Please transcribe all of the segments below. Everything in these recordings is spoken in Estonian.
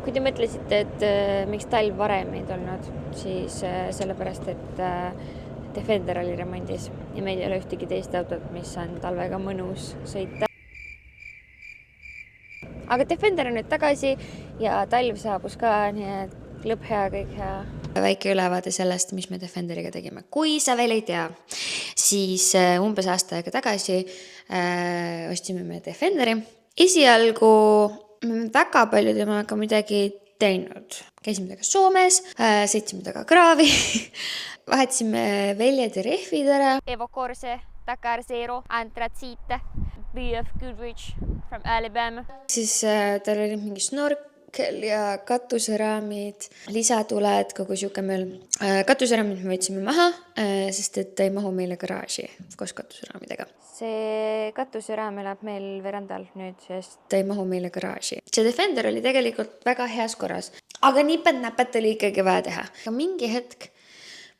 kui te mõtlesite, et miks talv varem ei tulnud, siis sellepärast, et Defender oli remondis ja meil ei ole ühtegi teist autot, mis on talvega mõnus sõita. Aga Defender on nüüd tagasi ja talv saabus ka, nii et lõpp hea, kõik hea. Väike ülevaade sellest, mis me Defenderiga tegime. Kui sa veel ei tea, siis umbes aasta aega tagasi ostsime me Defenderi. Esialgu me väga palju temaga midagi teinud. Käisime taga Soomes, sõitsime taga kraavi, vahetasime väljad ja rehvid ära. Evo Corse, Dakar Zero, Antratsiite, BF Goodrich from Alabama. Siis tal oli mingi snorkel ja katuseraamid, lisatuled, kogu siuke meil. Katuseraamid me võtsime maha, sest et ei mahu meile garaaži koos katuseraamidega. See katuseraam elab meil verandal nüüd, sest ei mahu meile garaaži. See Defender oli tegelikult väga heas korras, aga nipet-näpet oli ikkagi vaja teha. Aga mingi hetk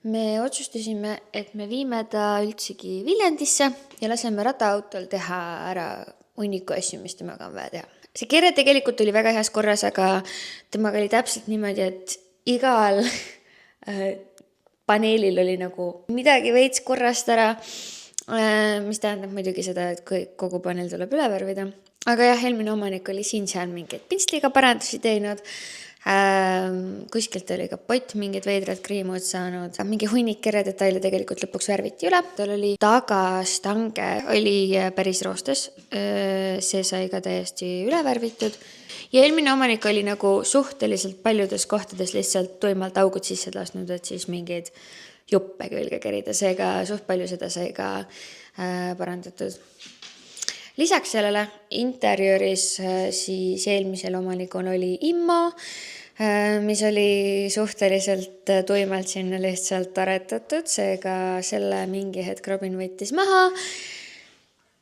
me otsustasime, et me viime ta üldsegi Viljandisse ja laseme rataautol teha ära hunniku asju, mis temaga on vaja teha. See kere tegelikult oli väga heas korras, aga temaga oli täpselt niimoodi, et igal paneelil oli nagu midagi veits korrast ära, mis tähendab muidugi seda, et kogu paneel tuleb üle värvida. Aga jah, eelmine omanik oli siin-seal mingeid pintsliga parandusi teinud. Kuskilt oli ka pott mingid veidrad kriimud saanud. Mingi hunnik kere detaile tegelikult lõpuks värviti üle. Tal oli tagastange, oli päris roostes. See sai ka täiesti üle värvitud. Ja eelmine omanik oli nagu suhteliselt paljudes kohtades lihtsalt tuimalt augud sisse lasnud, et siis mingeid juppe külge kerida. Seega suht palju seda sai ka parandatud. Lisaks sellele interjööris siis eelmisel omanikul oli immo, mis oli suhteliselt tuimalt sinna lihtsalt aretatud. Seega selle mingi hetk Robin võttis maha,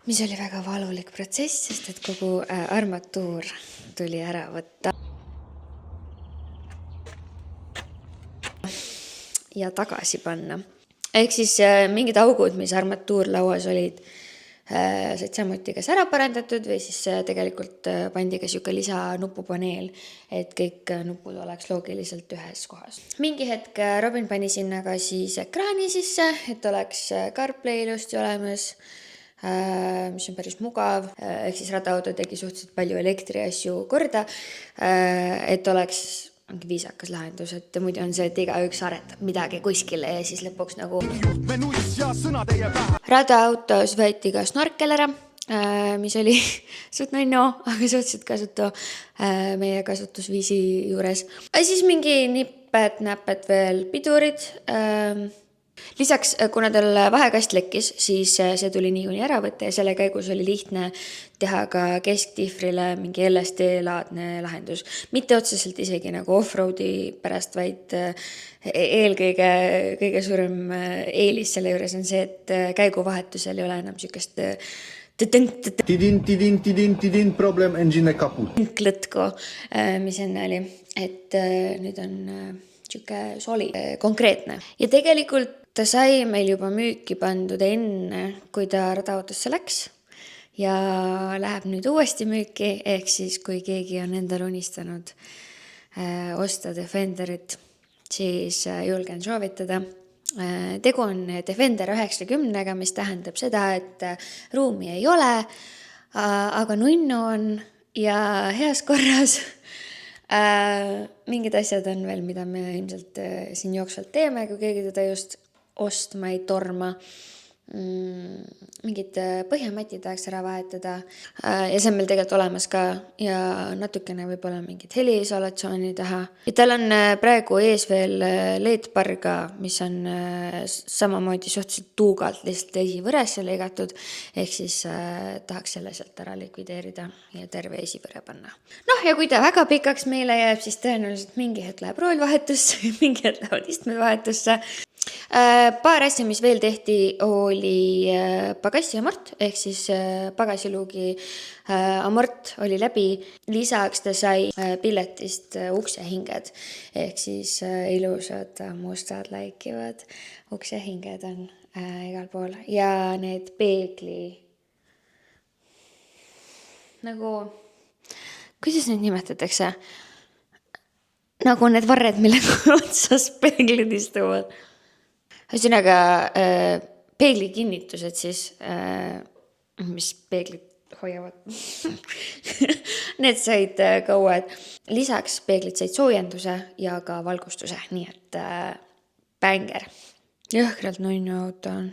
mis oli väga valulik protsess, sest et kogu armatuur tuli ära võtta. Ja tagasi panna. Ehk siis mingid augud, mis armatuurlauas olid, said samuti kas ära parandatud või siis tegelikult pandi ka siuke lisanupupaneel, et kõik nupud oleks loogiliselt ühes kohas. Mingi hetk Robin pani sinna ka siis ekraani sisse, et oleks CarPlay ilusti olemas, mis on päris mugav. Ehk siis rataauto tegi suhteliselt palju elektriasju korda, et oleks ongi viisakas lahendus, et muidu on see, et igaüks aretab midagi kuskile ja siis lõpuks nagu radaautos võeti ka snorkel ära, mis oli suht nunno, aga suhteliselt kasutu meie kasutusviisi juures. Siis mingi nipet-näpet veel pidurid. Lisaks, kuna tal vahekast lekkis, siis see tuli niikuinii ära võtta ja selle käigus oli lihtne teha ka kesktihvrile mingi LSD-laadne lahendus. Mitte otseselt isegi nagu off-roadi pärast, vaid eelkõige suurem eelis selle juures on see, et käiguvahetusel ei ole enam sükest problem engine kaput. Klõtko, mis enne oli, et nüüd on siuke soli konkreetne. Ja tegelikult ta sai meil juba müüki pandud enne, kui ta radaautosse läks ja läheb nüüd uuesti müüki, ehk siis kui keegi on endal unistanud osta Defenderit, siis julgen soovitada. Tegu on Defender 90-ga, mis tähendab seda, et ruumi ei ole, aga nunnu on ja heas korras. Mingid asjad on veel, mida me ilmselt siin jooksvalt teeme, kui keegi teda just ostma ei torma. Mingid põhjamatid tahaks ära vahetada ja see on meil tegelikult olemas ka ja natukene võib-olla mingid heliisolatsiooni taha. Ja tal on praegu ees veel LED-parga, mis on samamoodi suhteliselt tuugalt lihtsalt esivõresse lõigatud, ehk siis tahaks selle sealt ära likvideerida ja terve esivõre panna. Ja kui ta väga pikaks meile jääb, siis tõenäoliselt mingi hetk läheb roolvahetusse, mingi hetk lähevad istmed vahetusse. Paar asja, mis veel tehti, oli pagassi amort, ehk siis pagasiluugi amort oli läbi. Lisaks ta sai pilletist uksehinged, ehk siis ilusad mustad läikivad uksehinged on igal pool ja need peegli nagu, kuidas neid nimetatakse? nagu need varred, millega otsas peeglid istuvad. Ühesõnaga, peegli kinnitused siis, mis peeglid hoiavad. Need said ka uued. Lisaks peeglid said soojenduse ja ka valgustuse, nii et bänger. Jõhkralt nunnu auto on.